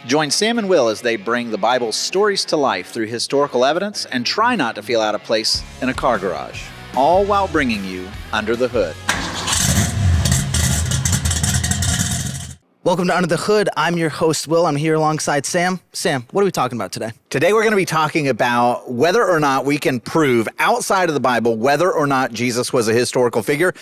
Join Sam and Will as they bring the Bible's stories to life through historical evidence and try not to feel out of place in a car garage, all while bringing you Under the Hood. Welcome to Under the Hood. I'm your host, Will. I'm here alongside Sam. Sam, what are we talking about today? Today we're going to be talking about whether or not we can prove outside of the Bible whether or not Jesus was a historical figure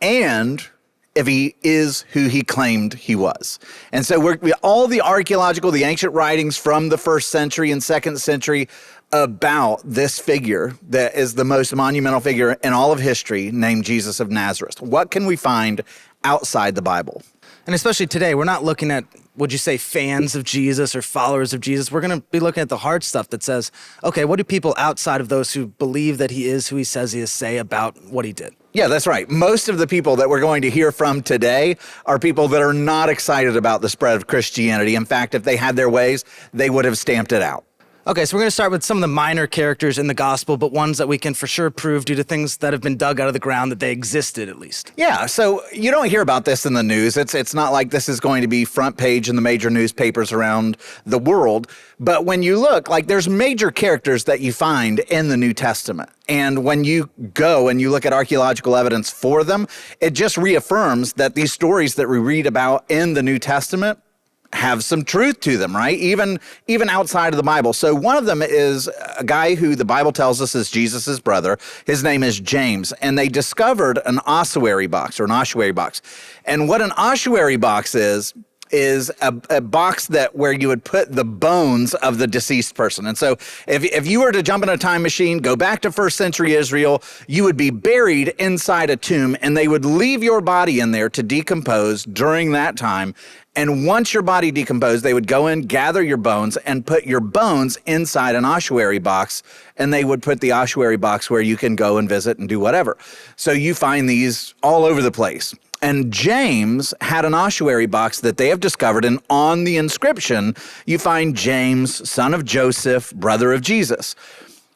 and if he is who he claimed he was. And so all the archaeological, the ancient writings from the 1st century and 2nd century about this figure that is the most monumental figure in all of history named Jesus of Nazareth. What can we find outside the Bible? And especially today, we're not looking at, would you say, fans of Jesus or followers of Jesus. We're going to be looking at the hard stuff that says, okay, what do people outside of those who believe that he is who he says he is say about what he did? Yeah, that's right. Most of the people that we're going to hear from today are people that are not excited about the spread of Christianity. In fact, if they had their ways, they would have stamped it out. Okay, so we're going to start with some of the minor characters in the gospel, but ones that we can for sure prove due to things that have been dug out of the ground that they existed at least. Yeah, so you don't hear about this in the news. It's not like this is going to be front page in the major newspapers around the world. But when you look, like there's major characters that you find in the New Testament. And when you go and you look at archaeological evidence for them, it just reaffirms that these stories that we read about in the New Testament have some truth to them, right? Even outside of the Bible. So one of them is a guy who the Bible tells us is Jesus's brother. His name is James, and they discovered an ossuary box or an ossuary box. And what an ossuary box is a box that where you would put the bones of the deceased person. And so if you were to jump in a time machine, go back to 1st century Israel, you would be buried inside a tomb and they would leave your body in there to decompose during that time. And once your body decomposed, they would go in, gather your bones, and put your bones inside an ossuary box, and they would put the ossuary box where you can go and visit and do whatever. So you find these all over the place. And James had an ossuary box that they have discovered, and on the inscription, you find James, son of Joseph, brother of Jesus.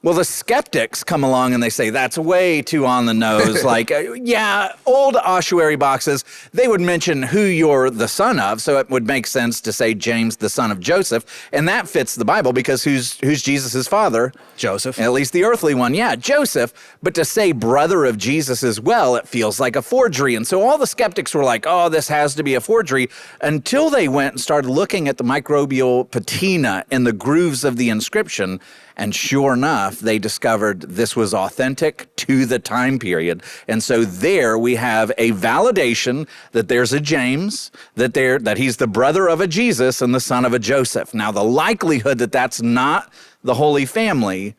Well, the skeptics come along and they say, that's way too on the nose. Like, yeah, old ossuary boxes, they would mention who you're the son of. So it would make sense to say James, the son of Joseph. And that fits the Bible because who's Jesus' father? Joseph. At least the earthly one. Yeah, Joseph. But to say brother of Jesus as well, it feels like a forgery. And so all the skeptics were like, oh, this has to be a forgery, until they went and started looking at the microbial patina in the grooves of the inscription. And sure enough, they discovered this was authentic to the time period. And so there we have a validation that there's a James, that he's the brother of a Jesus and the son of a Joseph. Now, the likelihood that that's not the Holy Family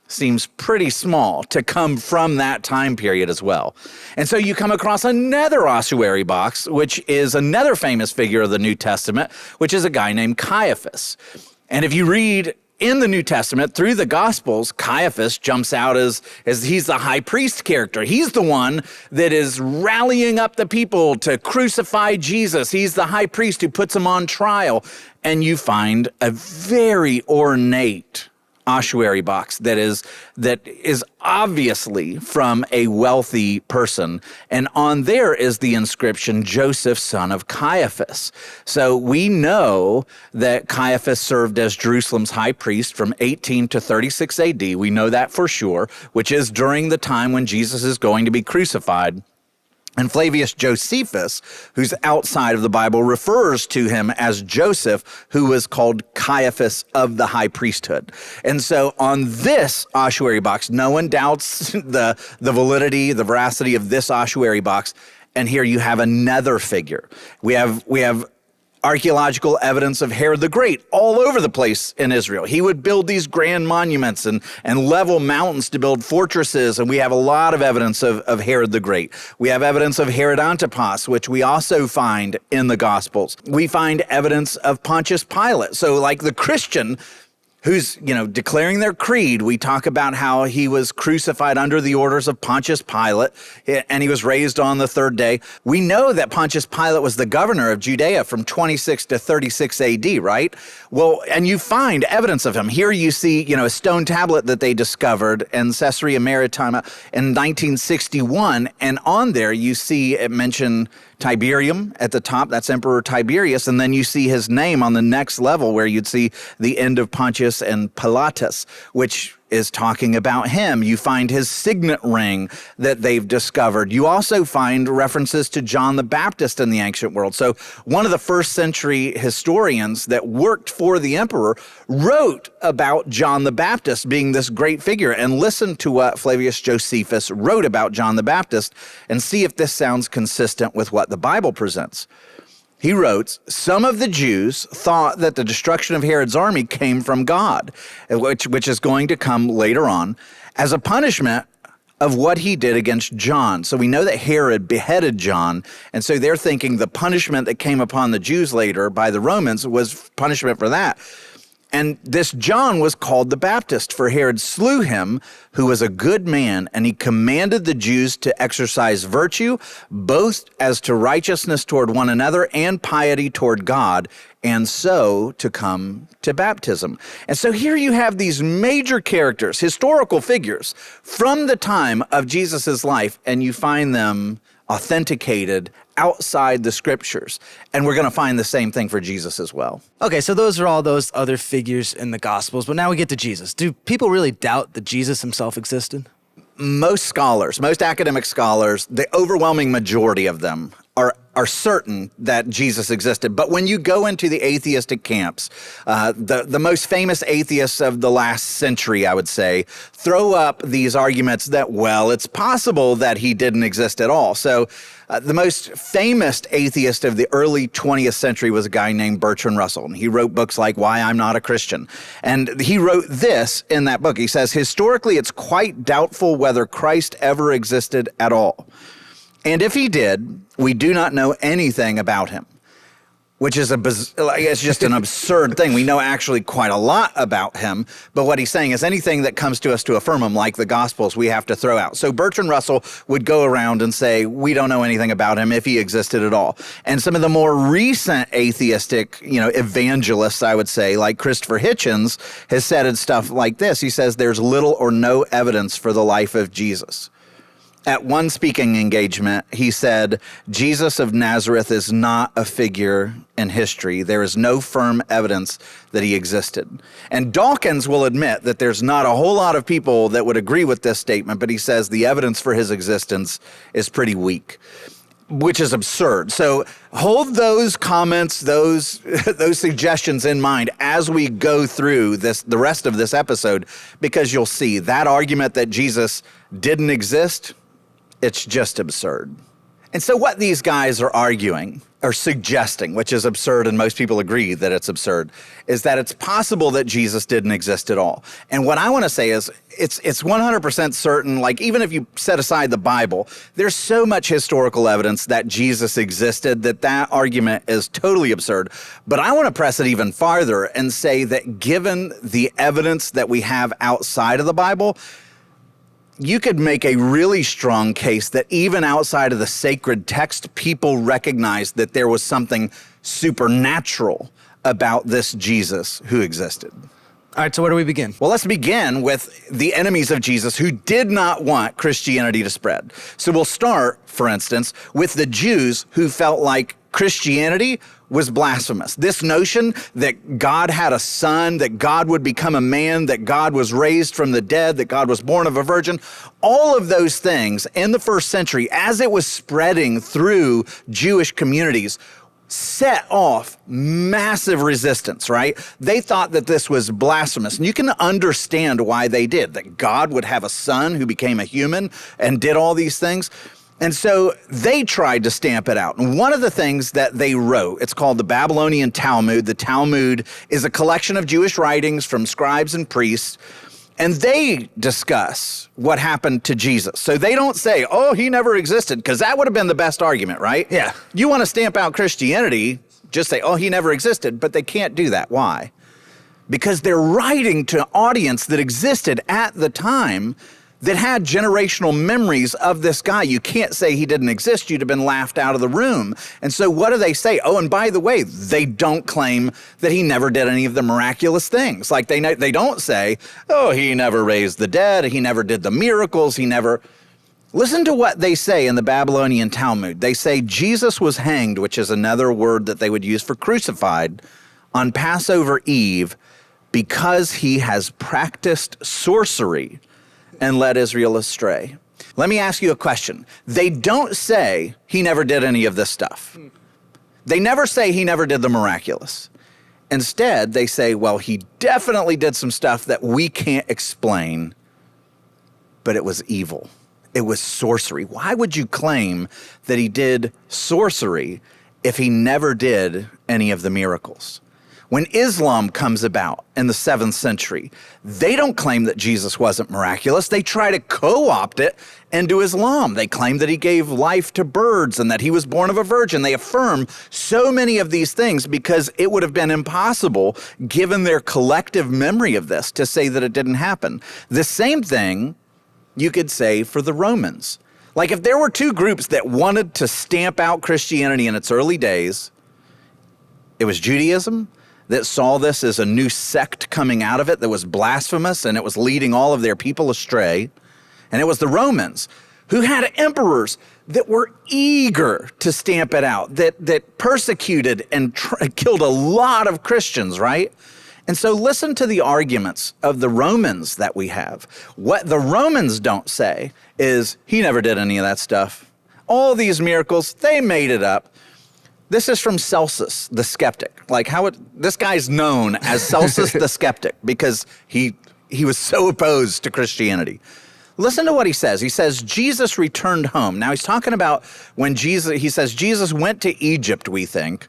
seems pretty small to come from that time period as well. And so you come across another ossuary box, which is another famous figure of the New Testament, which is a guy named Caiaphas. And if you read in the New Testament, through the Gospels, Caiaphas jumps out as he's the high priest character. He's the one that is rallying up the people to crucify Jesus. He's the high priest who puts him on trial. And you find a very ornate ossuary box that is obviously from a wealthy person. And on there is the inscription, Joseph, son of Caiaphas. So we know that Caiaphas served as Jerusalem's high priest from 18 to 36 AD. We know that for sure, which is during the time when Jesus is going to be crucified. And Flavius Josephus, who's outside of the Bible, refers to him as Joseph, who was called Caiaphas of the high priesthood. And so on this ossuary box, no one doubts the validity, the veracity of this ossuary box. And here you have another figure. We have archaeological evidence of Herod the Great all over the place in Israel. He would build these grand monuments and level mountains to build fortresses, and we have a lot of evidence of Herod the Great. We have evidence of Herod Antipas, which we also find in the Gospels. We find evidence of Pontius Pilate. So like the Christian who's, declaring their creed. We talk about how he was crucified under the orders of Pontius Pilate, and he was raised on the third day. We know that Pontius Pilate was the governor of Judea from 26 to 36 AD, right? Well, and you find evidence of him. Here you see, a stone tablet that they discovered in Caesarea Maritima in 1961, and on there you see it mentioned Tiberium at the top, that's Emperor Tiberius, and then you see his name on the next level where you'd see the end of Pontius and Pilatus, which is talking about him. You find his signet ring that they've discovered. You also find references to John the Baptist in the ancient world. So one of the first century historians that worked for the emperor wrote about John the Baptist being this great figure. And listen to what Flavius Josephus wrote about John the Baptist and see if this sounds consistent with what the Bible presents. He wrote, some of the Jews thought that the destruction of Herod's army came from God, which is going to come later on, as a punishment of what he did against John. So we know that Herod beheaded John, and so they're thinking the punishment that came upon the Jews later by the Romans was punishment for that. And this John was called the Baptist, for Herod slew him, who was a good man, and he commanded the Jews to exercise virtue, both as to righteousness toward one another and piety toward God, and so to come to baptism. And so here you have these major characters, historical figures, from the time of Jesus' life, and you find them authenticated outside the scriptures. And we're going to find the same thing for Jesus as well. Okay, so those are all those other figures in the Gospels, but now we get to Jesus. Do people really doubt that Jesus himself existed? Most scholars, most academic scholars, the overwhelming majority of them are certain that Jesus existed. But when you go into the atheistic camps, the most famous atheists of the last century, I would say, throw up these arguments that, well, it's possible that he didn't exist at all. So the most famous atheist of the early 20th century was a guy named Bertrand Russell, and he wrote books like Why I'm Not a Christian. And he wrote this in that book. He says, historically, it's quite doubtful whether Christ ever existed at all. And if he did, we do not know anything about him, which is it's just an absurd thing. We know actually quite a lot about him, but what he's saying is anything that comes to us to affirm him, like the Gospels, we have to throw out. So Bertrand Russell would go around and say, we don't know anything about him if he existed at all. And some of the more recent atheistic, evangelists, I would say, like Christopher Hitchens, has said stuff like this. He says there's little or no evidence for the life of Jesus. At one speaking engagement, he said, Jesus of Nazareth is not a figure in history. There is no firm evidence that he existed. And Dawkins will admit that there's not a whole lot of people that would agree with this statement, but he says the evidence for his existence is pretty weak, which is absurd. So hold those comments, those suggestions in mind as we go through the rest of this episode, because you'll see that argument that Jesus didn't exist, it's just absurd. And so what these guys are arguing or suggesting, which is absurd and most people agree that it's absurd, is that it's possible that Jesus didn't exist at all. And what I want to say is it's 100% certain, like even if you set aside the Bible, there's so much historical evidence that Jesus existed that argument is totally absurd. But I want to press it even farther and say that given the evidence that we have outside of the Bible, you could make a really strong case that even outside of the sacred text, people recognized that there was something supernatural about this Jesus who existed. All right, so where do we begin? Well, let's begin with the enemies of Jesus who did not want Christianity to spread. So we'll start, for instance, with the Jews who felt like Christianity was blasphemous. This notion that God had a son, that God would become a man, that God was raised from the dead, that God was born of a virgin, all of those things in the first century, as it was spreading through Jewish communities, set off massive resistance, right? They thought that this was blasphemous. And you can understand why they did, that God would have a son who became a human and did all these things. And so they tried to stamp it out. And one of the things that they wrote, it's called the Babylonian Talmud. The Talmud is a collection of Jewish writings from scribes and priests. And they discuss what happened to Jesus. So they don't say, oh, he never existed, because that would have been the best argument, right? Yeah. You want to stamp out Christianity, just say, oh, he never existed. But they can't do that. Why? Because they're writing to an audience that existed at the time that had generational memories of this guy. You can't say he didn't exist. You'd have been laughed out of the room. And so what do they say? Oh, and by the way, they don't claim that he never did any of the miraculous things. Like they don't say, oh, he never raised the dead. He never did the miracles. Listen to what they say in the Babylonian Talmud. They say Jesus was hanged, which is another word that they would use for crucified, on Passover Eve because he has practiced sorcery and led Israel astray. Let me ask you a question. They don't say he never did any of this stuff. They never say he never did the miraculous. Instead, they say, well, he definitely did some stuff that we can't explain, but it was evil. It was sorcery. Why would you claim that he did sorcery if he never did any of the miracles? When Islam comes about in the 7th century, they don't claim that Jesus wasn't miraculous. They try to co-opt it into Islam. They claim that he gave life to birds and that he was born of a virgin. They affirm so many of these things because it would have been impossible, given their collective memory of this, to say that it didn't happen. The same thing you could say for the Romans. Like if there were two groups that wanted to stamp out Christianity in its early days, it was Judaism, that saw this as a new sect coming out of it that was blasphemous and it was leading all of their people astray. And it was the Romans who had emperors that were eager to stamp it out, that persecuted and killed a lot of Christians, right? And so listen to the arguments of the Romans that we have. What the Romans don't say is he never did any of that stuff. All these miracles, they made it up. This is from Celsus, the skeptic. This guy's known as Celsus the skeptic because he was so opposed to Christianity. Listen to what he says. He says, Jesus returned home. Now he's talking about when he says Jesus went to Egypt, we think,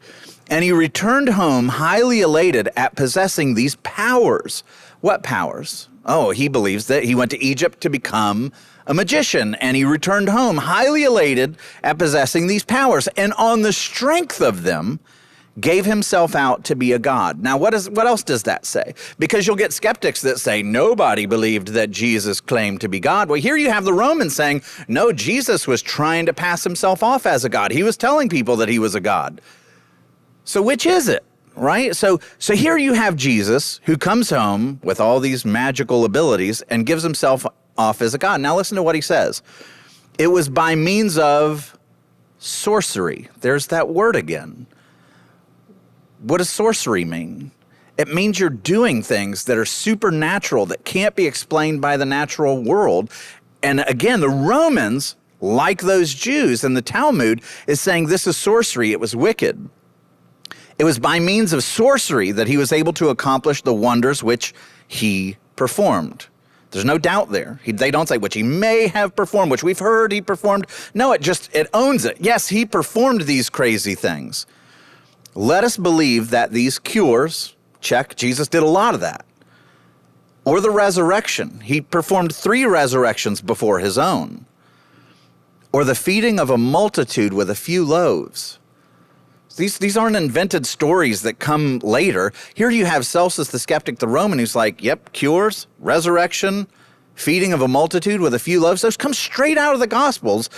and he returned home highly elated at possessing these powers. What powers? Oh, he believes that he went to Egypt to become a magician, and he returned home highly elated at possessing these powers, and on the strength of them, gave himself out to be a god. Now, what else does that say? Because you'll get skeptics that say nobody believed that Jesus claimed to be God. Well, here you have the Romans saying, no, Jesus was trying to pass himself off as a god. He was telling people that he was a god. So which is it? Right? So here you have Jesus who comes home with all these magical abilities and gives himself off as a god. Now listen to what he says. It was by means of sorcery. There's that word again. What does sorcery mean? It means you're doing things that are supernatural, that can't be explained by the natural world. And again, the Romans, like those Jews in the Talmud, is saying this is sorcery. It was wicked. It was by means of sorcery that he was able to accomplish the wonders which he performed. There's no doubt there. They don't say which he may have performed, which we've heard he performed. No, it owns it. Yes, he performed these crazy things. Let us believe that these cures, check, Jesus did a lot of that. Or the resurrection. He performed 3 resurrections before his own. Or the feeding of a multitude with a few loaves. These aren't invented stories that come later. Here you have Celsus the skeptic, the Roman, who's like, yep, cures, resurrection, feeding of a multitude with a few loaves. Those come straight out of the Gospels.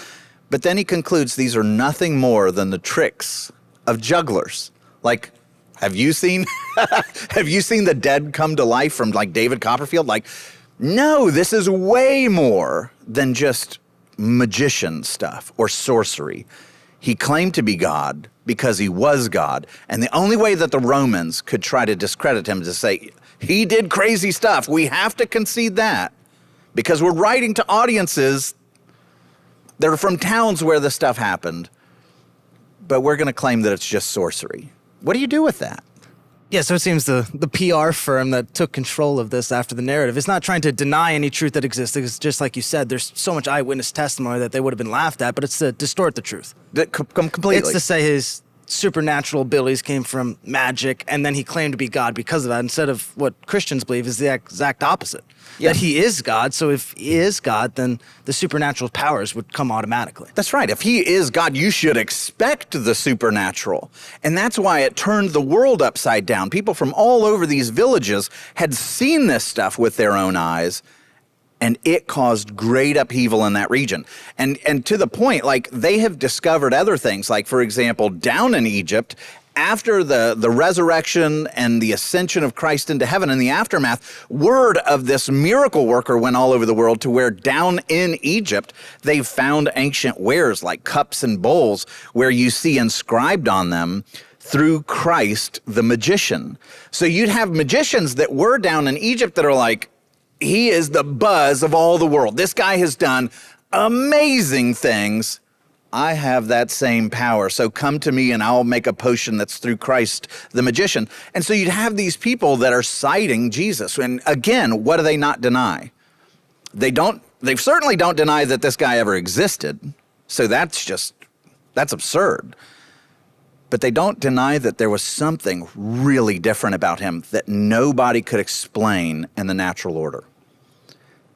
But then he concludes these are nothing more than the tricks of jugglers. Like, have you seen the dead come to life from like David Copperfield? Like, no, this is way more than just magician stuff or sorcery. He claimed to be God because he was God. And the only way that the Romans could try to discredit him is to say, he did crazy stuff. We have to concede that because we're writing to audiences that are from towns where this stuff happened. But we're going to claim that it's just sorcery. What do you do with that? Yeah, so it seems the PR firm that took control of this after the narrative is not trying to deny any truth that exists. It's just like you said, there's so much eyewitness testimony that they would have been laughed at, but it's to distort the truth. Completely. It's to say his supernatural abilities came from magic, and then he claimed to be God because of that, instead of what Christians believe is the exact opposite. Yeah. That he is God, so if he is God, then the supernatural powers would come automatically. That's right. If he is God, you should expect the supernatural. And that's why it turned the world upside down. People from all over these villages had seen this stuff with their own eyes, and it caused great upheaval in that region. And to the point, like, they have discovered other things, like, for example, down in Egypt, after the resurrection and the ascension of Christ into heaven, in the aftermath, word of this miracle worker went all over the world to where down in Egypt, they found ancient wares like cups and bowls where you see inscribed on them, through Christ the magician. So you'd have magicians that were down in Egypt that are like, he is the buzz of all the world. This guy has done amazing things. I have that same power. So come to me and I'll make a potion that's through Christ the magician. And so you'd have these people that are citing Jesus. And again, what do they not deny? They certainly don't deny that this guy ever existed. So that's absurd. But they don't deny that there was something really different about him that nobody could explain in the natural order.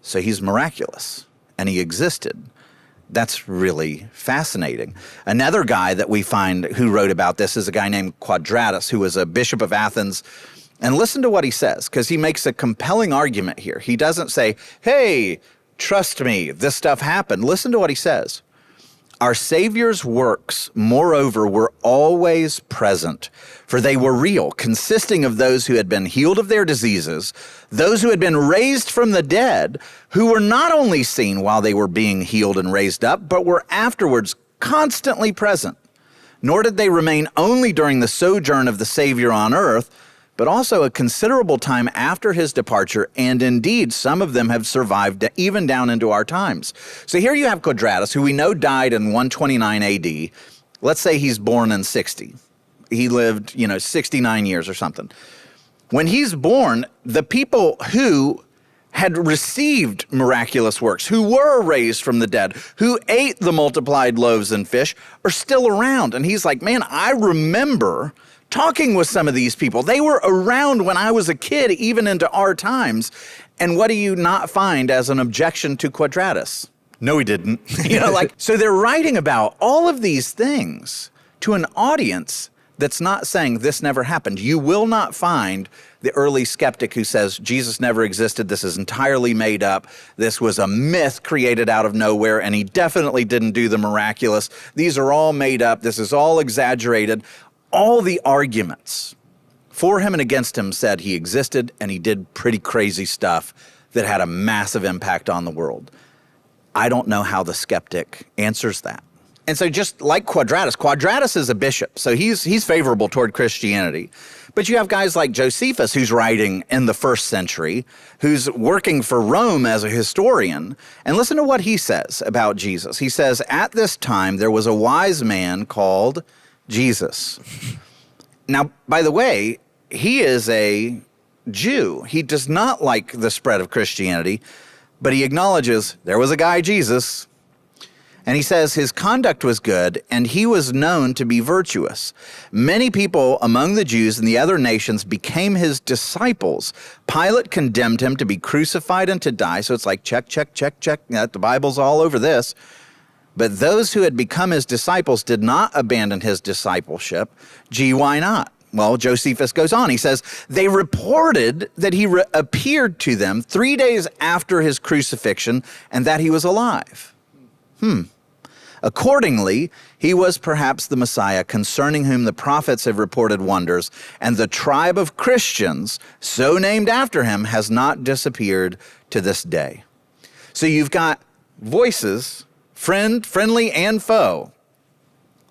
So he's miraculous, and he existed. That's really fascinating. Another guy that we find who wrote about this is a guy named Quadratus, who was a bishop of Athens. And listen to what he says, because he makes a compelling argument here. He doesn't say, hey, trust me, this stuff happened. Listen to what he says. Our Savior's works, moreover, were always present, for they were real, consisting of those who had been healed of their diseases, those who had been raised from the dead, who were not only seen while they were being healed and raised up, but were afterwards constantly present. Nor did they remain only during the sojourn of the Savior on earth, but also a considerable time after his departure, and indeed some of them have survived even down into our times. So here you have Quadratus, who we know died in 129 AD. Let's say he's born in 60. He lived, 69 years or something. When he's born, the people who had received miraculous works, who were raised from the dead, who ate the multiplied loaves and fish, are still around. And he's like, man, I remember talking with some of these people. They were around when I was a kid, even into our times. And what do you not find as an objection to Quadratus? No, he didn't. So they're writing about all of these things to an audience that's not saying this never happened. You will not find the early skeptic who says Jesus never existed, this is entirely made up, this was a myth created out of nowhere, and he definitely didn't do the miraculous. These are all made up, this is all exaggerated. All the arguments for him and against him said he existed and he did pretty crazy stuff that had a massive impact on the world. I don't know how the skeptic answers that. And so just like Quadratus is a bishop, so he's favorable toward Christianity. But you have guys like Josephus, who's writing in the 1st century, who's working for Rome as a historian. And listen to what he says about Jesus. He says, at this time there was a wise man called Jesus. Now, by the way, he is a Jew. He does not like the spread of Christianity, but he acknowledges there was a guy, Jesus. And he says his conduct was good, and he was known to be virtuous. Many people among the Jews and the other nations became his disciples. Pilate condemned him to be crucified and to die. So it's like, check. The Bible's all over this. But those who had become his disciples did not abandon his discipleship. Gee, why not? Well, Josephus goes on. He says, they reported that he appeared to them 3 days after his crucifixion and that he was alive. Accordingly, he was perhaps the Messiah, concerning whom the prophets have reported wonders, and the tribe of Christians, so named after him, has not disappeared to this day. So you've got voices, friendly and foe,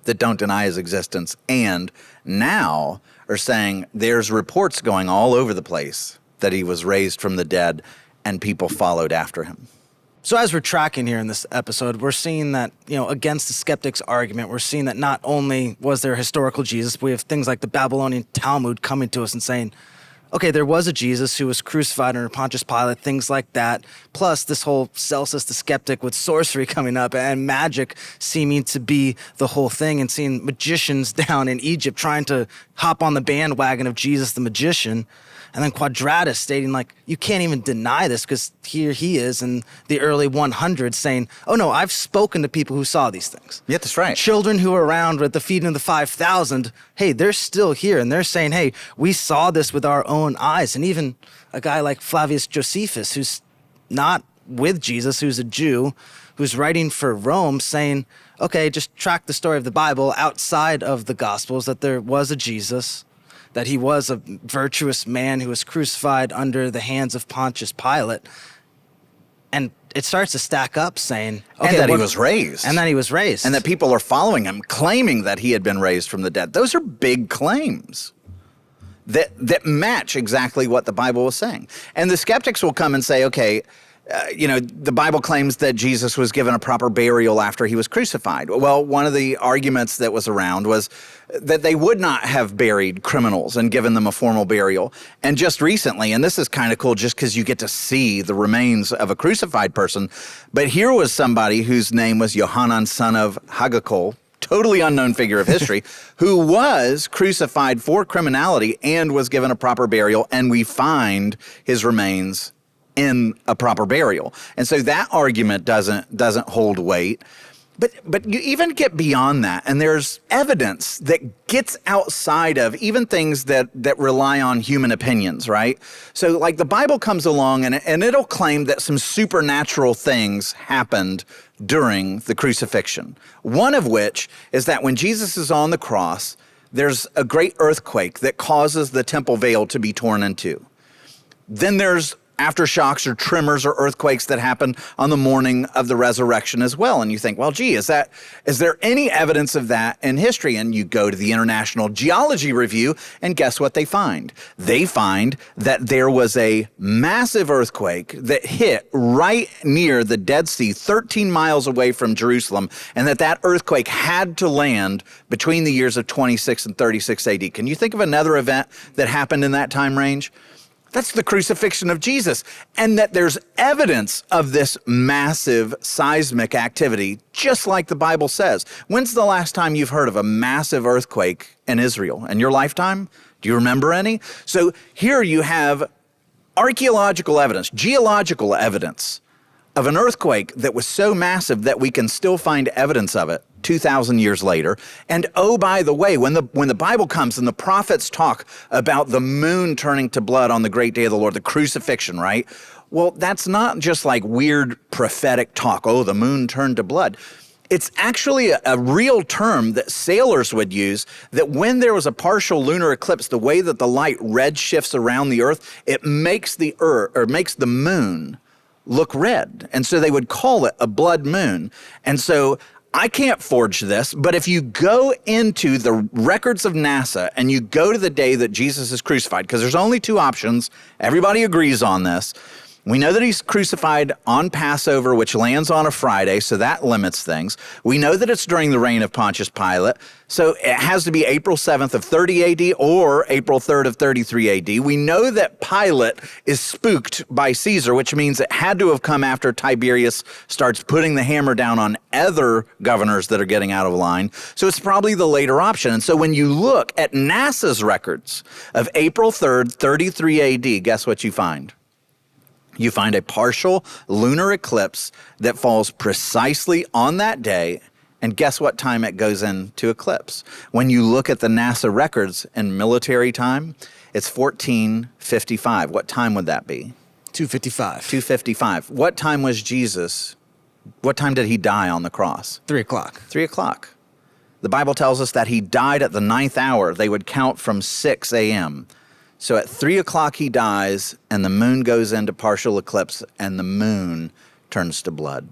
that don't deny his existence, and now are saying there's reports going all over the place that he was raised from the dead and people followed after him. So as we're tracking here in this episode, we're seeing that, against the skeptics' argument, we're seeing that not only was there a historical Jesus, but we have things like the Babylonian Talmud coming to us and saying, okay, there was a Jesus who was crucified under Pontius Pilate, things like that. Plus this whole Celsus the skeptic with sorcery coming up and magic seeming to be the whole thing, and seeing magicians down in Egypt trying to hop on the bandwagon of Jesus the magician. And then Quadratus stating, like, you can't even deny this because here he is in the early 100s saying, oh, no, I've spoken to people who saw these things. Yeah, that's right. Children who were around at the feeding of the 5,000, hey, they're still here. And they're saying, hey, we saw this with our own eyes. And even a guy like Flavius Josephus, who's not with Jesus, who's a Jew, who's writing for Rome saying, okay, just track the story of the Bible outside of the Gospels, that there was a Jesus, that he was a virtuous man who was crucified under the hands of Pontius Pilate. And it starts to stack up saying, okay, and that he was raised. And that he was raised. And that people are following him, claiming that he had been raised from the dead. Those are big claims that match exactly what the Bible was saying. And the skeptics will come and say, okay, the Bible claims that Jesus was given a proper burial after he was crucified. Well, one of the arguments that was around was that they would not have buried criminals and given them a formal burial. And just recently, and this is kind of cool just because you get to see the remains of a crucified person, but here was somebody whose name was Johanan, son of Hagakol, totally unknown figure of history, who was crucified for criminality and was given a proper burial, and we find his remains in a proper burial. And so that argument doesn't hold weight. But you even get beyond that, and there's evidence that gets outside of even things that rely on human opinions, right? So like the Bible comes along and it'll claim that some supernatural things happened during the crucifixion. One of which is that when Jesus is on the cross, there's a great earthquake that causes the temple veil to be torn in two. Then there's aftershocks or tremors or earthquakes that happen on the morning of the resurrection as well. And you think, well, gee, is there any evidence of that in history? And you go to the International Geology Review, and guess what they find? They find that there was a massive earthquake that hit right near the Dead Sea, 13 miles away from Jerusalem, and that earthquake had to land between the years of 26 and 36 AD. Can you think of another event that happened in that time range? That's the crucifixion of Jesus, and that there's evidence of this massive seismic activity, just like the Bible says. When's the last time you've heard of a massive earthquake in Israel? In your lifetime? Do you remember any? So here you have archaeological evidence, geological evidence of an earthquake that was so massive that we can still find evidence of it 2,000 years later. And oh, by the way, when the Bible comes and the prophets talk about the moon turning to blood on the great day of the Lord, the crucifixion, right? Well, that's not just like weird prophetic talk. Oh, the moon turned to blood. It's actually a real term that sailors would use, that when there was a partial lunar eclipse, the way that the light red shifts around the earth, it makes the earth, or makes the moon look red. And so they would call it a blood moon. And so I can't forge this, but if you go into the records of NASA and you go to the day that Jesus is crucified, because there's only two options, everybody agrees on this. We know that he's crucified on Passover, which lands on a Friday, so that limits things. We know that it's during the reign of Pontius Pilate, so it has to be April 7th of 30 AD or April 3rd of 33 AD. We know that Pilate is spooked by Caesar, which means it had to have come after Tiberius starts putting the hammer down on other governors that are getting out of line. So it's probably the later option. And so when you look at NASA's records of April 3rd, 33 AD, guess what you find? You find a partial lunar eclipse that falls precisely on that day, and guess what time it goes into eclipse? When you look at the NASA records in military time, it's 1455. What time would that be? 2:55. 2:55. What time was Jesus? What time did he die on the cross? 3 o'clock. 3 o'clock. The Bible tells us that he died at the 9th hour. They would count from 6 a.m. So at 3 o'clock he dies, and the moon goes into partial eclipse, and the moon turns to blood.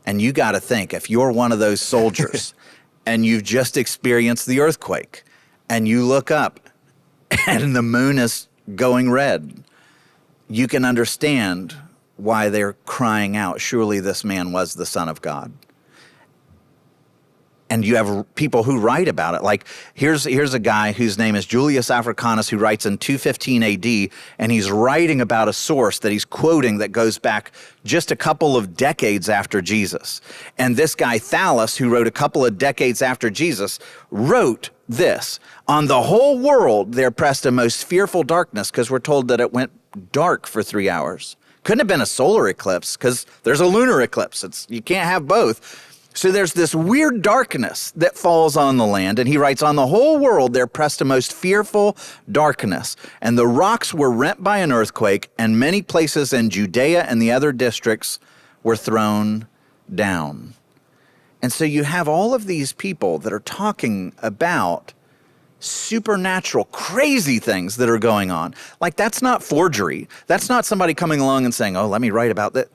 And you got to think, if you're one of those soldiers and you've just experienced the earthquake, and you look up and the moon is going red, you can understand why they're crying out, surely this man was the Son of God. And you have people who write about it. Like, here's a guy whose name is Julius Africanus, who writes in 215 AD, and he's writing about a source that he's quoting that goes back just a couple of decades after Jesus. And this guy, Thallus, who wrote a couple of decades after Jesus, wrote this: on the whole world there pressed a most fearful darkness, because we're told that it went dark for 3 hours. Couldn't have been a solar eclipse, because there's a lunar eclipse. You can't have both. So there's this weird darkness that falls on the land, and he writes, on the whole world there pressed a most fearful darkness, and the rocks were rent by an earthquake, and many places in Judea and the other districts were thrown down. And so you have all of these people that are talking about supernatural, crazy things that are going on. Like, that's not forgery. That's not somebody coming along and saying, oh, let me write about that.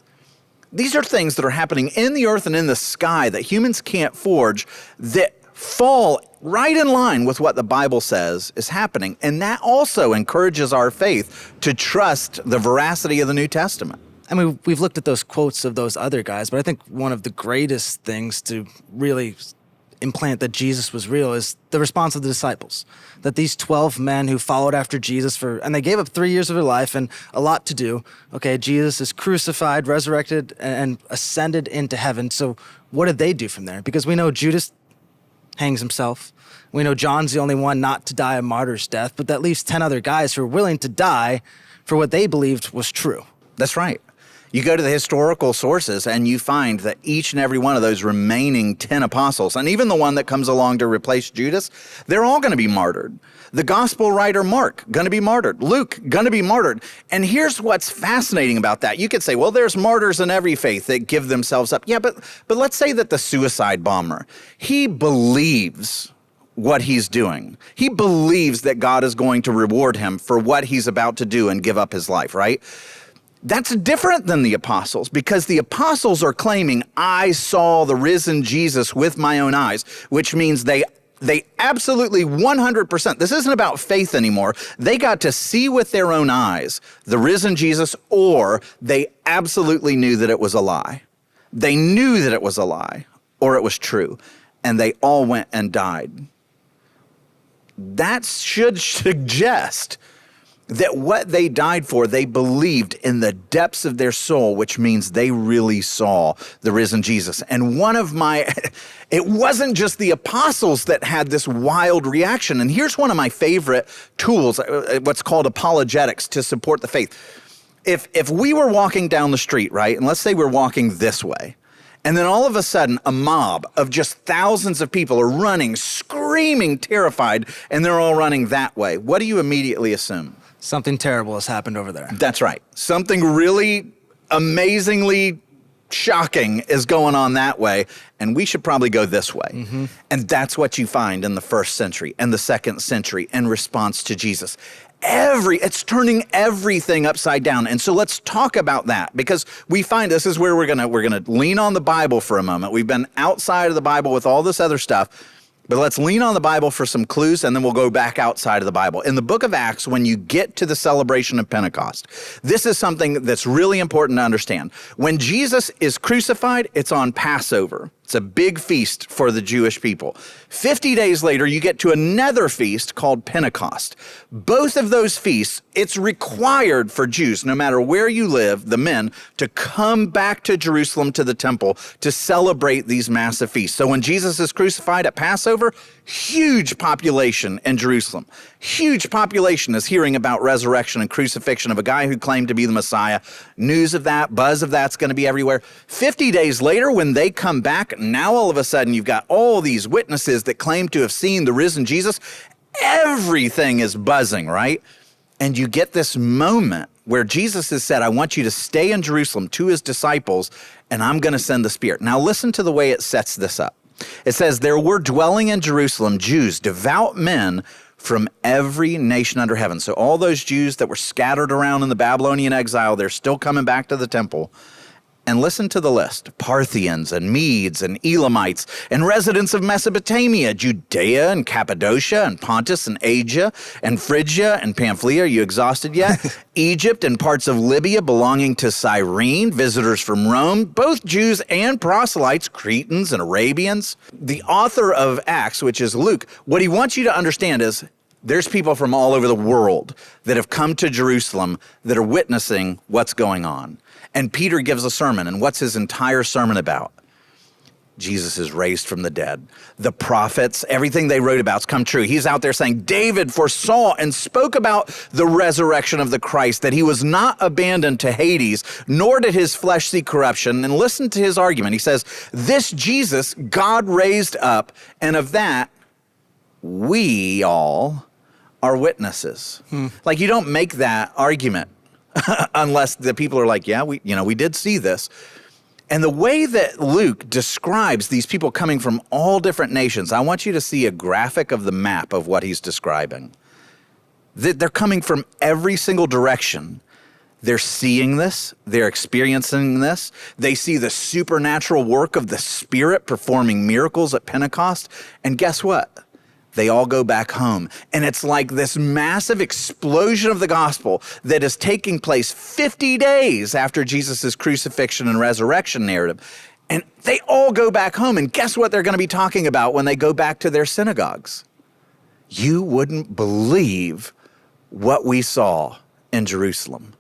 These are things that are happening in the earth and in the sky that humans can't forge, that fall right in line with what the Bible says is happening. And that also encourages our faith to trust the veracity of the New Testament. I mean, we've looked at those quotes of those other guys, but I think one of the greatest things to really implant that Jesus was real is the response of the disciples. That these 12 men who followed after Jesus and they gave up 3 years of their life and a lot to do. Okay, Jesus is crucified, resurrected, and ascended into heaven. So what did they do from there? Because we know Judas hangs himself. We know John's the only one not to die a martyr's death, but that leaves 10 other guys who are willing to die for what they believed was true. That's right. You go to the historical sources and you find that each and every one of those remaining 10 apostles, and even the one that comes along to replace Judas, they're all going to be martyred. The gospel writer Mark, going to be martyred. Luke, going to be martyred. And here's what's fascinating about that. You could say, well, there's martyrs in every faith that give themselves up. Yeah, but let's say that the suicide bomber, he believes what he's doing. He believes that God is going to reward him for what he's about to do and give up his life, right? That's different than the apostles, because the apostles are claiming, I saw the risen Jesus with my own eyes, which means they absolutely 100%, this isn't about faith anymore. They got to see with their own eyes the risen Jesus, or they absolutely knew that it was a lie. They knew that it was a lie, or it was true, and they all went and died. That should suggest that what they died for, they believed in the depths of their soul, which means they really saw the risen Jesus. And it wasn't just the apostles that had this wild reaction. And here's one of my favorite tools, what's called apologetics, to support the faith. If we were walking down the street, right, and let's say we're walking this way, and then all of a sudden, a mob of just thousands of people are running, screaming, terrified, and they're all running that way, what do you immediately assume? Something terrible has happened over there. That's right. Something really amazingly shocking is going on that way, and we should probably go this way. Mm-hmm. And that's what you find in the first century and the second century in response to Jesus. It's turning everything upside down. And so let's talk about that, because we find this is where we're gonna lean on the Bible for a moment. We've been outside of the Bible with all this other stuff, but let's lean on the Bible for some clues, and then we'll go back outside of the Bible. In the book of Acts, when you get to the celebration of Pentecost, this is something that's really important to understand. When Jesus is crucified, it's on Passover. It's a big feast for the Jewish people. 50 days later, you get to another feast called Pentecost. Both of those feasts, it's required for Jews, no matter where you live, the men, to come back to Jerusalem to the temple to celebrate these massive feasts. So when Jesus is crucified at Passover, huge population in Jerusalem. Huge population is hearing about resurrection and crucifixion of a guy who claimed to be the Messiah. News of that, buzz of that's going to be everywhere. 50 days later, when they come back, now all of a sudden you've got all these witnesses that claim to have seen the risen Jesus. Everything is buzzing, right? And you get this moment where Jesus has said, I want you to stay in Jerusalem to his disciples, and I'm going to send the Spirit. Now listen to the way it sets this up. It says, there were dwelling in Jerusalem Jews, devout men from every nation under heaven. So all those Jews that were scattered around in the Babylonian exile, they're still coming back to the temple. And listen to the list: Parthians and Medes and Elamites and residents of Mesopotamia, Judea and Cappadocia and Pontus and Asia and Phrygia and Pamphylia. Are you exhausted yet? Egypt and parts of Libya belonging to Cyrene, visitors from Rome, both Jews and proselytes, Cretans and Arabians. The author of Acts, which is Luke, what he wants you to understand is there's people from all over the world that have come to Jerusalem that are witnessing what's going on. And Peter gives a sermon, and what's his entire sermon about? Jesus is raised from the dead. The prophets, everything they wrote about's come true. He's out there saying, David foresaw and spoke about the resurrection of the Christ, that he was not abandoned to Hades, nor did his flesh see corruption. And listen to his argument. He says, this Jesus God raised up, and of that we all are witnesses. Like, you don't make that argument unless the people are like, yeah, we did see this. And the way that Luke describes these people coming from all different nations, I want you to see a graphic of the map of what he's describing. They're coming from every single direction. They're seeing this, they're experiencing this. They see the supernatural work of the Spirit performing miracles at Pentecost. And guess what? They all go back home. And it's like this massive explosion of the gospel that is taking place 50 days after Jesus' crucifixion and resurrection narrative. And they all go back home. And guess what they're going to be talking about when they go back to their synagogues? You wouldn't believe what we saw in Jerusalem.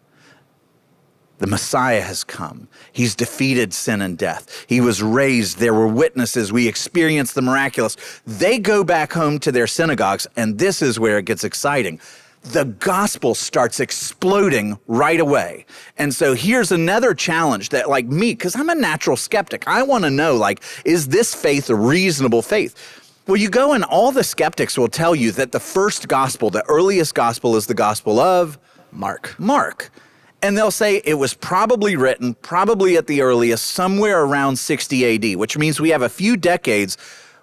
The Messiah has come. He's defeated sin and death. He was raised. There were witnesses. We experienced the miraculous. They go back home to their synagogues, and this is where it gets exciting. The gospel starts exploding right away. And so here's another challenge that, like me, because I'm a natural skeptic, I want to know, like, is this faith a reasonable faith? Well, you go and all the skeptics will tell you that the first gospel, the earliest gospel, is the gospel of Mark. And they'll say it was probably written, probably at the earliest, somewhere around 60 AD, which means we have a few decades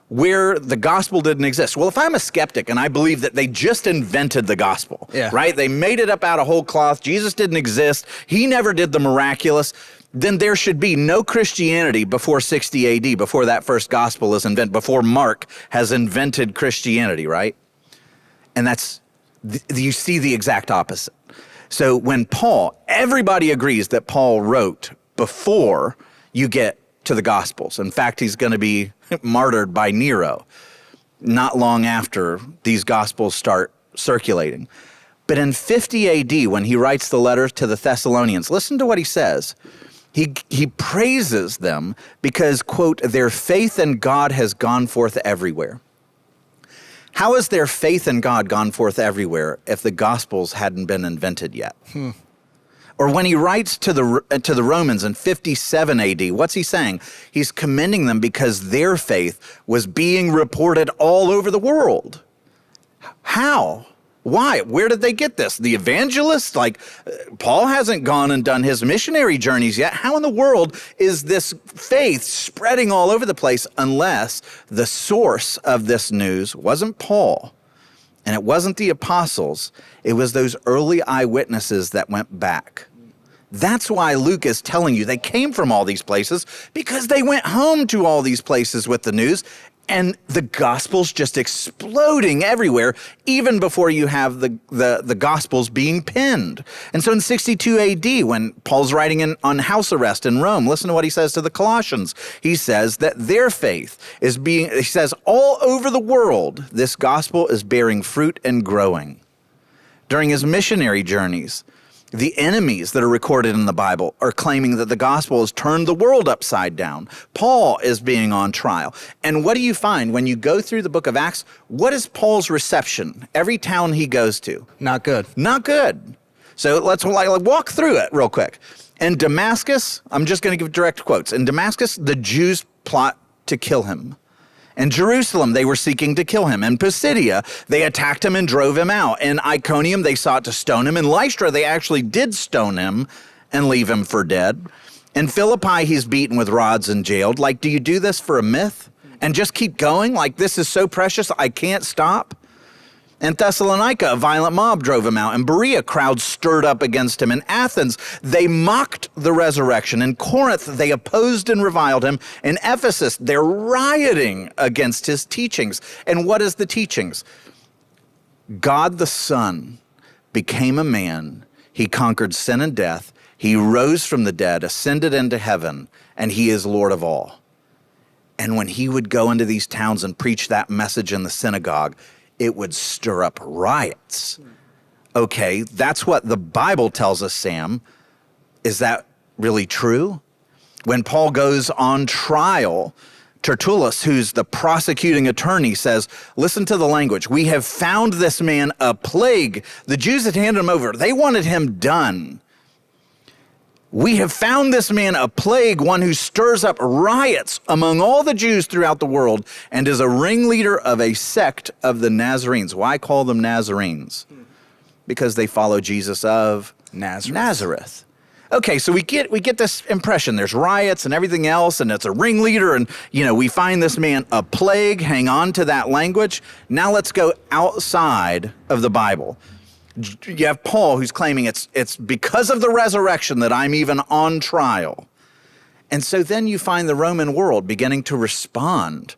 where the gospel didn't exist. Well, if I'm a skeptic and I believe that they just invented the gospel, right? They made it up out of whole cloth. Jesus didn't exist. He never did the miraculous. Then there should be no Christianity before 60 AD, before that first gospel is invented, before Mark has invented Christianity, right? And you see the exact opposite. So when everybody agrees that Paul wrote before you get to the Gospels. In fact, he's going to be martyred by Nero not long after these Gospels start circulating. But in 50 AD, when he writes the letter to the Thessalonians, listen to what he says. He praises them because, quote, their faith in God has gone forth everywhere. How has their faith in God gone forth everywhere if the Gospels hadn't been invented yet? Or when he writes to the Romans in 57 AD, what's he saying? He's commending them because their faith was being reported all over the world. How? Why? Where did they get this? The evangelists? Paul hasn't gone and done his missionary journeys yet. How in the world is this faith spreading all over the place unless the source of this news wasn't Paul and it wasn't the apostles? It was those early eyewitnesses that went back. That's why Luke is telling you they came from all these places because they went home to all these places with the news. And the gospel's just exploding everywhere, even before you have the gospels being penned. And so in 62 AD, when Paul's writing on house arrest in Rome, listen to what he says to the Colossians. He says that their faith he says, all over the world, this gospel is bearing fruit and growing. During his missionary journeys, the enemies that are recorded in the Bible are claiming that the gospel has turned the world upside down. Paul is being on trial. And what do you find when you go through the book of Acts? What is Paul's reception? Every town he goes to. Not good. Not good. So let's walk through it real quick. In Damascus, I'm just going to give direct quotes. In Damascus, the Jews plot to kill him. In Jerusalem, they were seeking to kill him. In Pisidia, they attacked him and drove him out. In Iconium, they sought to stone him. In Lystra, they actually did stone him and leave him for dead. In Philippi, he's beaten with rods and jailed. Do you do this for a myth and just keep going? This is so precious, I can't stop? In Thessalonica, a violent mob drove him out. In Berea, crowds stirred up against him. In Athens, they mocked the resurrection. In Corinth, they opposed and reviled him. In Ephesus, they're rioting against his teachings. And what is the teachings? God the Son became a man. He conquered sin and death. He rose from the dead, ascended into heaven, and he is Lord of all. And when he would go into these towns and preach that message in the synagogue, it would stir up riots. Okay, that's what the Bible tells us, Sam. Is that really true? When Paul goes on trial, Tertullus, who's the prosecuting attorney, says, listen to the language. We have found this man a plague. The Jews had handed him over. They wanted him done. We have found this man a plague, one who stirs up riots among all the Jews throughout the world and is a ringleader of a sect of the Nazarenes. Why call them Nazarenes? Because they follow Jesus of Nazareth. Okay, so we get this impression. There's riots and everything else, and it's a ringleader, and we find this man a plague. Hang on to that language. Now let's go outside of the Bible. You have Paul who's claiming it's because of the resurrection that I'm even on trial. And so then you find the Roman world beginning to respond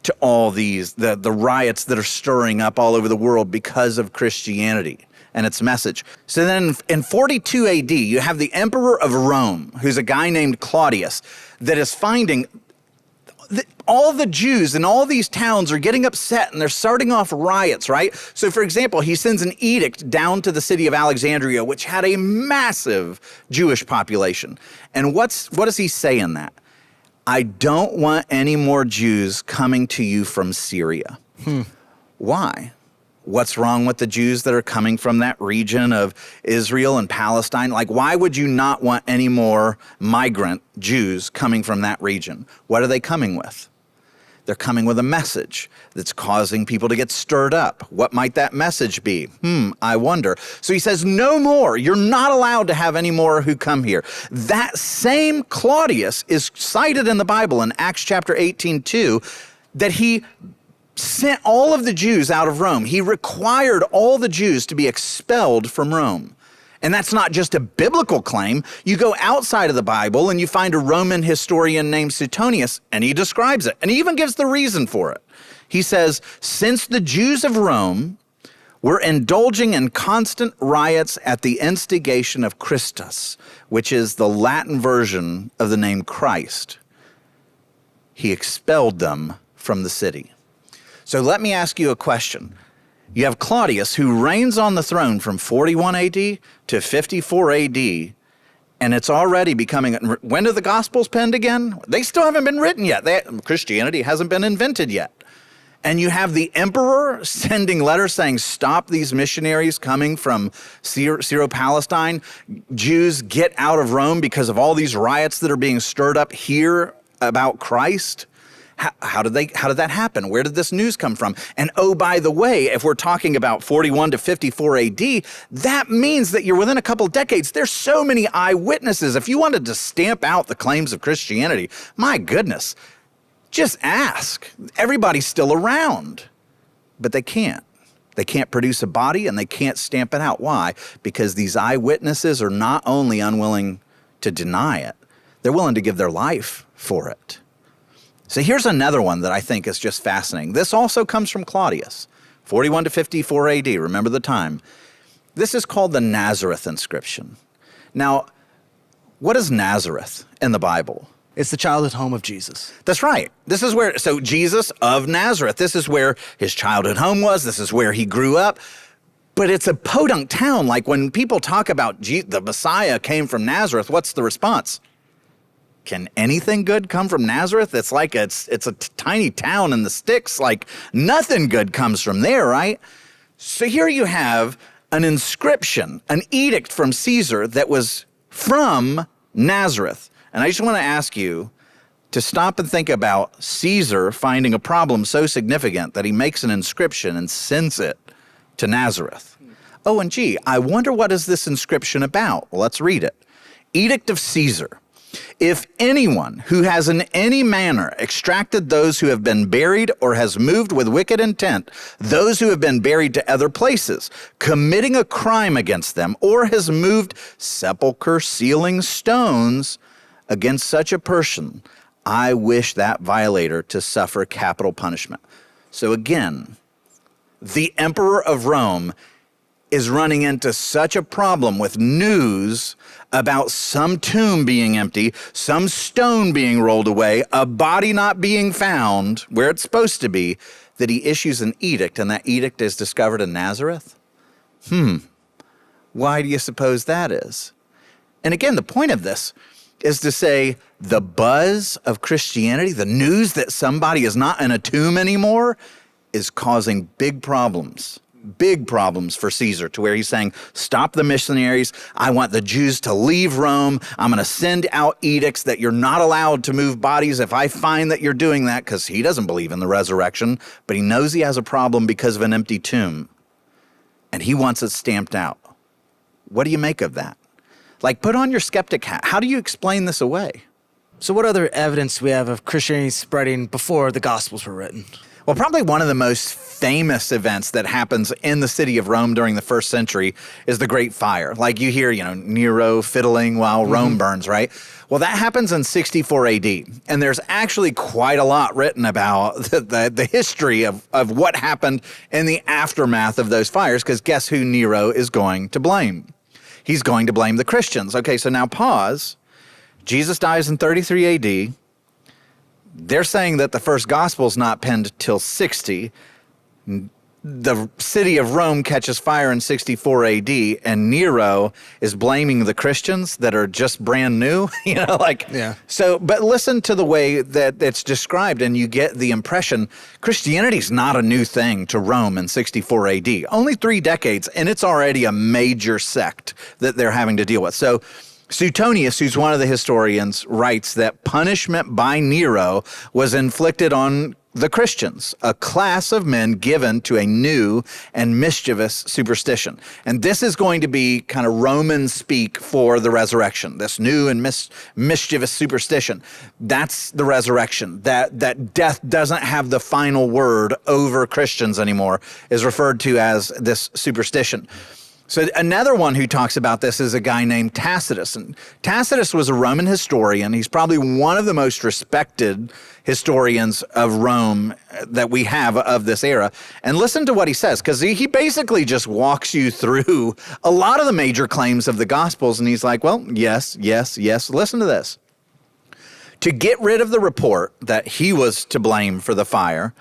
to all these, the riots that are stirring up all over the world because of Christianity and its message. So then in 42 AD, you have the emperor of Rome, who's a guy named Claudius, that is finding all the Jews in all these towns are getting upset and they're starting off riots, right? So for example, he sends an edict down to the city of Alexandria, which had a massive Jewish population. And what does he say in that? I don't want any more Jews coming to you from Syria. Why? What's wrong with the Jews that are coming from that region of Israel and Palestine? Like, why would you not want any more migrant Jews coming from that region? What are they coming with? They're coming with a message that's causing people to get stirred up. What might that message be? I wonder. So he says, no more. You're not allowed to have any more who come here. That same Claudius is cited in the Bible in Acts chapter 18:2, that he sent all of the Jews out of Rome. He required all the Jews to be expelled from Rome. And that's not just a biblical claim. You go outside of the Bible and you find a Roman historian named Suetonius, and he describes it, and he even gives the reason for it. He says, since the Jews of Rome were indulging in constant riots at the instigation of Christus, which is the Latin version of the name Christ, he expelled them from the city. So let me ask you a question. You have Claudius, who reigns on the throne from 41 AD to 54 AD, and it's already becoming, when are the Gospels penned again? They still haven't been written yet. Christianity hasn't been invented yet. And you have the emperor sending letters saying, stop these missionaries coming from Syro-Palestine. Jews, get out of Rome because of all these riots that are being stirred up here about Christ. How did that happen? Where did this news come from? And oh, by the way, if we're talking about 41 to 54 AD, that means that you're within a couple decades. There's so many eyewitnesses. If you wanted to stamp out the claims of Christianity, my goodness, just ask. Everybody's still around, but they can't. They can't produce a body and they can't stamp it out. Why? Because these eyewitnesses are not only unwilling to deny it, they're willing to give their life for it. So here's another one that I think is just fascinating. This also comes from Claudius, 41 to 54 AD. Remember the time. This is called the Nazareth inscription. Now, what is Nazareth in the Bible? It's the childhood home of Jesus. That's right. This is where, so Jesus of Nazareth, this is where his childhood home was. This is where he grew up. But it's a podunk town. Like when people talk about the Messiah came from Nazareth, what's the response? Can anything good come from Nazareth? It's like it's a tiny town in the sticks. Like nothing good comes from there, right? So here you have an inscription, an edict from Caesar that was from Nazareth. And I just want to ask you to stop and think about Caesar finding a problem so significant that he makes an inscription and sends it to Nazareth. Oh, and gee, I wonder what is this inscription about? Well, let's read it. Edict of Caesar. If anyone who has in any manner extracted those who have been buried or has moved with wicked intent, those who have been buried to other places, committing a crime against them, or has moved sepulchre sealing stones against such a person, I wish that violator to suffer capital punishment. So again, the emperor of Rome is running into such a problem with news about some tomb being empty, some stone being rolled away, a body not being found where it's supposed to be, that he issues an edict, and that edict is discovered in Nazareth? Why do you suppose that is? And again, the point of this is to say the buzz of Christianity, the news that somebody is not in a tomb anymore, is causing big problems for Caesar, to where he's saying, stop the missionaries. I want the Jews to leave Rome. I'm going to send out edicts that you're not allowed to move bodies if I find that you're doing that, because he doesn't believe in the resurrection, but he knows he has a problem because of an empty tomb, and he wants it stamped out. What do you make of that? Like, put on your skeptic hat. How do you explain this away? So what other evidence do we have of Christianity spreading before the Gospels were written? Well, probably one of the most famous events that happens in the city of Rome during the first century is the Great Fire. Like you hear, Nero fiddling while Rome burns, right? Well, that happens in 64 AD. And there's actually quite a lot written about the history of what happened in the aftermath of those fires, because guess who Nero is going to blame? He's going to blame the Christians. Okay, so now pause. Jesus dies in 33 AD. They're saying that the first gospel's not penned till 60. The city of Rome catches fire in 64 AD, and Nero is blaming the Christians that are just brand new. Yeah. So, but listen to the way that it's described, and you get the impression Christianity's not a new thing to Rome in 64 AD. Only 3 decades, and it's already a major sect that they're having to deal with. So, Suetonius, who's one of the historians, writes that punishment by Nero was inflicted on the Christians, a class of men given to a new and mischievous superstition. And this is going to be kind of Roman speak for the resurrection, this new and mischievous superstition. That's the resurrection, that death doesn't have the final word over Christians anymore, is referred to as this superstition. So another one who talks about this is a guy named Tacitus. And Tacitus was a Roman historian. He's probably one of the most respected historians of Rome that we have of this era. And listen to what he says, because he basically just walks you through a lot of the major claims of the Gospels. And he's like, well, yes. Listen to this. To get rid of the report that he was to blame for the fire,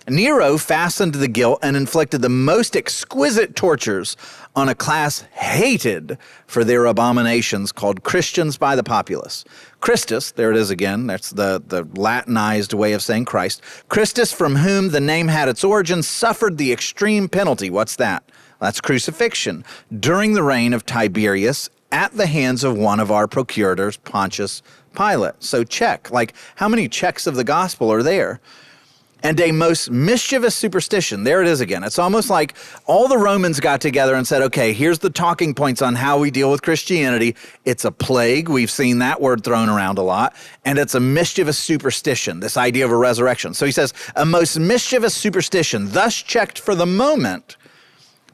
Nero fastened the guilt and inflicted the most exquisite tortures on a class hated for their abominations called Christians by the populace. Christus, there it is again, that's the Latinized way of saying Christ. Christus, from whom the name had its origin, suffered the extreme penalty. What's that? That's crucifixion. During the reign of Tiberius, at the hands of one of our procurators, Pontius Pilate. So check, like how many checks of the gospel are there? And a most mischievous superstition. There it is again. It's almost like all the Romans got together and said, okay, here's the talking points on how we deal with Christianity. It's a plague. We've seen that word thrown around a lot. And it's a mischievous superstition, this idea of a resurrection. So he says, a most mischievous superstition, thus checked for the moment,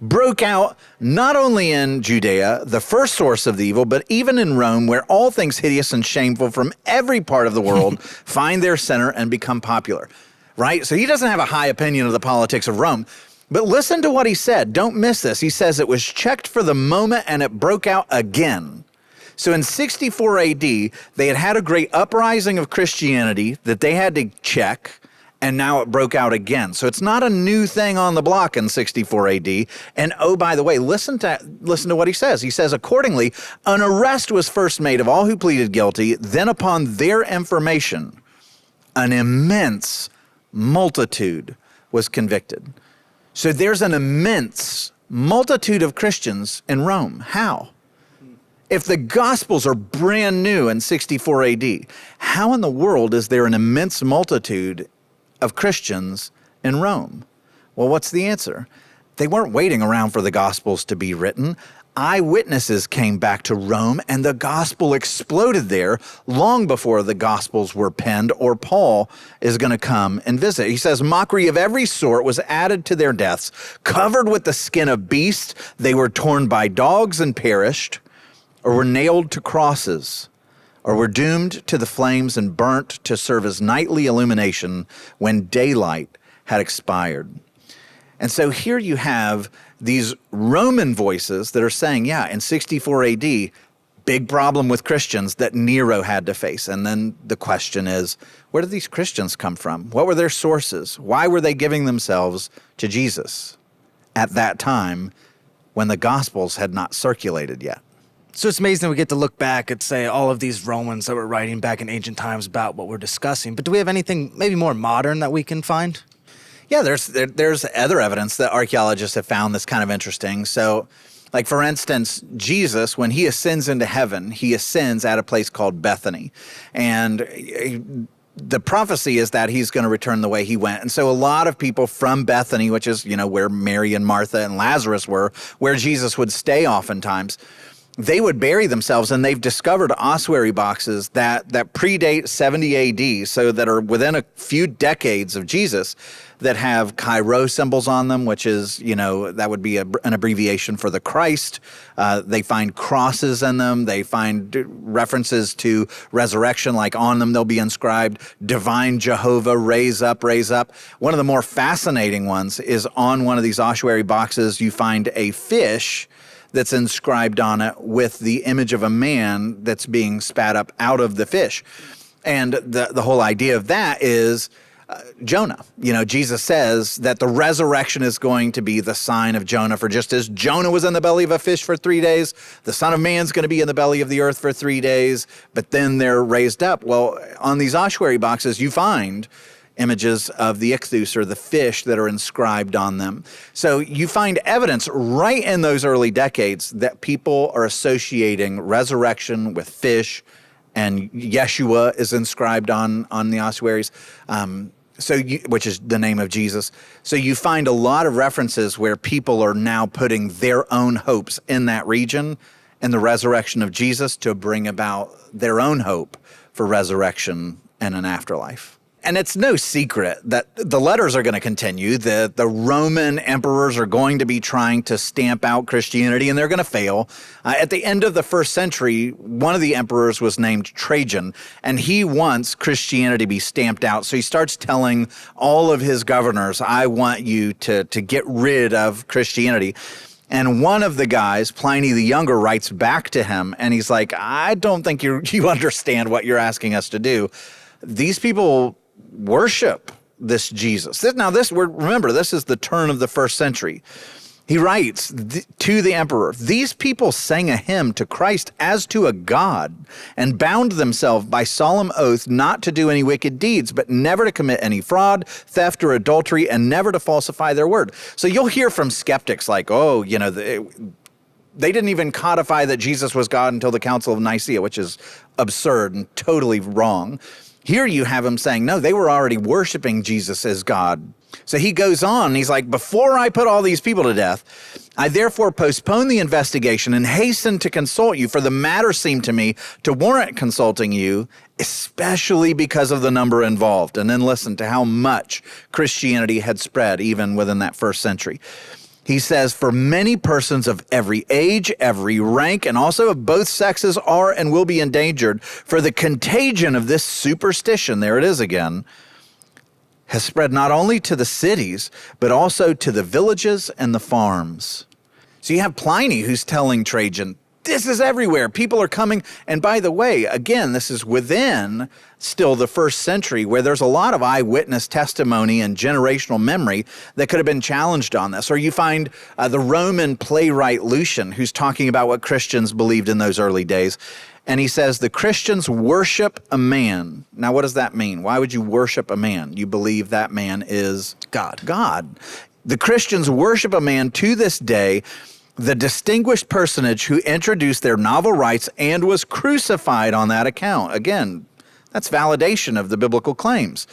broke out not only in Judea, the first source of the evil, but even in Rome, where all things hideous and shameful from every part of the world find their center and become popular. Right? So he doesn't have a high opinion of the politics of Rome. But listen to what he said. Don't miss this. He says it was checked for the moment and it broke out again. So in 64 AD, they had a great uprising of Christianity that they had to check, and now it broke out again. So it's not a new thing on the block in 64 AD. And oh, by the way, listen to what he says. He says, accordingly, an arrest was first made of all who pleaded guilty. Then upon their information, an immense multitude was convicted. So there's an immense multitude of Christians in Rome. How? If the Gospels are brand new in 64 AD, how in the world is there an immense multitude of Christians in Rome? Well, what's the answer? They weren't waiting around for the Gospels to be written. Eyewitnesses came back to Rome, and the gospel exploded there long before the Gospels were penned, or Paul is going to come and visit. He says, mockery of every sort was added to their deaths. Covered with the skin of beasts, they were torn by dogs and perished, or were nailed to crosses, or were doomed to the flames and burnt to serve as nightly illumination when daylight had expired. And so here you have these Roman voices that are saying, yeah, in 64 AD, big problem with Christians that Nero had to face. And then the question is, where did these Christians come from? What were their sources? Why were they giving themselves to Jesus at that time when the Gospels had not circulated yet? So it's amazing that we get to look back at, say, all of these Romans that were writing back in ancient times about what we're discussing. But do we have anything maybe more modern that we can find? Yeah, there's other evidence that archaeologists have found that's kind of interesting. So, like for instance, Jesus, when he ascends into heaven, he ascends at a place called Bethany. And the prophecy is that he's going to return the way he went. And so a lot of people from Bethany, which is, where Mary and Martha and Lazarus were, where Jesus would stay oftentimes, they would bury themselves, and they've discovered ossuary boxes that predate 70 AD, so that are within a few decades of Jesus, that have Chi symbols on them, which is, that would be an abbreviation for the Christ. They find crosses in them. They find references to resurrection, like on them they'll be inscribed, Divine Jehovah, raise up, raise up. One of the more fascinating ones is on one of these ossuary boxes, you find a fish that's inscribed on it with the image of a man that's being spat up out of the fish. And the whole idea of that is Jonah. Jesus says that the resurrection is going to be the sign of Jonah. For just as Jonah was in the belly of a fish for 3 days, the Son of Man's going to be in the belly of the earth for 3 days, but then they're raised up. Well, on these ossuary boxes, you find images of the ichthus, or the fish, that are inscribed on them. So you find evidence right in those early decades that people are associating resurrection with fish, and Yeshua is inscribed on the ossuaries, which is the name of Jesus. So you find a lot of references where people are now putting their own hopes in that region and the resurrection of Jesus to bring about their own hope for resurrection and an afterlife. And it's no secret that the letters are going to continue. The Roman emperors are going to be trying to stamp out Christianity, and they're going to fail. At the end of the first century, one of the emperors was named Trajan, and he wants Christianity to be stamped out. So he starts telling all of his governors, I want you to get rid of Christianity. And one of the guys, Pliny the Younger, writes back to him, and he's like, I don't think you understand what you're asking us to do. These people worship this Jesus. Remember, this is the turn of the first century. He writes to the emperor, these people sang a hymn to Christ as to a god, and bound themselves by solemn oath not to do any wicked deeds, but never to commit any fraud, theft, or adultery, and never to falsify their word. So you'll hear from skeptics like, they didn't even codify that Jesus was God until the Council of Nicaea, which is absurd and totally wrong. Here you have him saying, no, they were already worshiping Jesus as God. So he goes on, he's like, before I put all these people to death, I therefore postpone the investigation and hasten to consult you, for the matter seemed to me to warrant consulting you, especially because of the number involved. And then listen to how much Christianity had spread even within that first century. He says, for many persons of every age, every rank, and also of both sexes are and will be endangered, for the contagion of this superstition, there it is again, has spread not only to the cities, but also to the villages and the farms. So you have Pliny who's telling Trajan, this is everywhere. People are coming. And by the way, again, this is within still the first century, where there's a lot of eyewitness testimony and generational memory that could have been challenged on this. Or you find the Roman playwright Lucian, who's talking about what Christians believed in those early days. And he says, the Christians worship a man. Now, what does that mean? Why would you worship a man? You believe that man is God. God. The Christians worship a man to this day, the distinguished personage who introduced their novel rites and was crucified on that account. Again, that's validation of the biblical claims.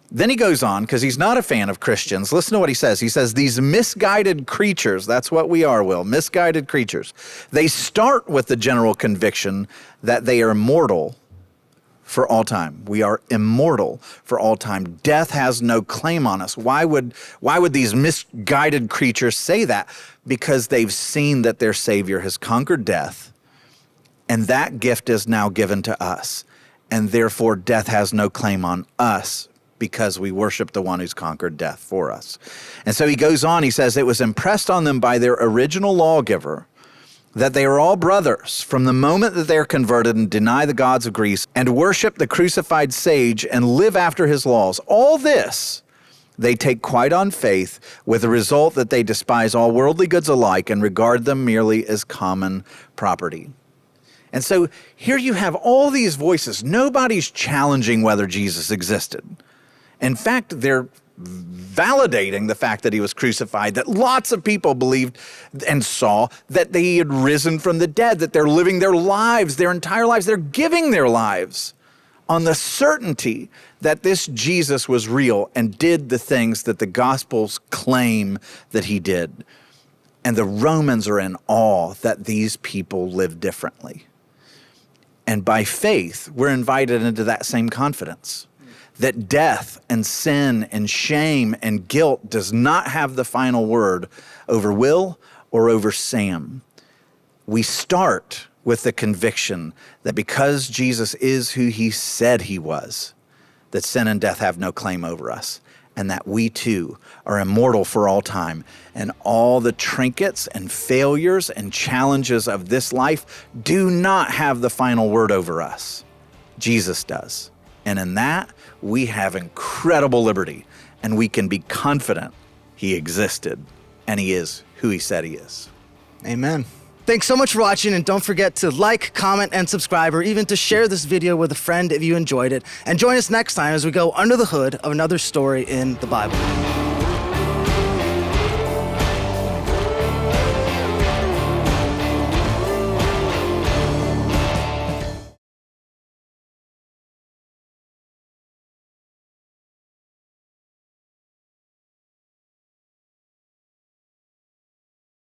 Then he goes on, because he's not a fan of Christians. Listen to what he says. He says, these misguided creatures, that's what we are, Will, misguided creatures. They start with the general conviction that they are immortal for all time. We are immortal for all time. Death has no claim on us. Why would these misguided creatures say that? Because they've seen that their Savior has conquered death, and that gift is now given to us. And therefore, death has no claim on us, because we worship the one who's conquered death for us. And so he goes on, he says, it was impressed on them by their original lawgiver that they are all brothers from the moment that they are converted and deny the gods of Greece and worship the crucified sage and live after his laws. All this they take quite on faith, with the result that they despise all worldly goods alike and regard them merely as common property. And so here you have all these voices. Nobody's challenging whether Jesus existed. In fact, they're validating the fact that he was crucified, that lots of people believed and saw that he had risen from the dead, that they're living their lives, their entire lives. They're giving their lives on the certainty that this Jesus was real and did the things that the Gospels claim that he did. And the Romans are in awe that these people live differently. And by faith, we're invited into that same confidence, that death and sin and shame and guilt does not have the final word over Will or over Sam. We start with the conviction that because Jesus is who he said he was, that sin and death have no claim over us, and that we too are immortal for all time, and all the trinkets and failures and challenges of this life do not have the final word over us. Jesus does. And in that, we have incredible liberty, and we can be confident he existed, and he is who he said he is. Amen. Thanks so much for watching, and don't forget to like, comment, and subscribe, or even to share this video with a friend if you enjoyed it. And join us next time as we go under the hood of another story in the Bible.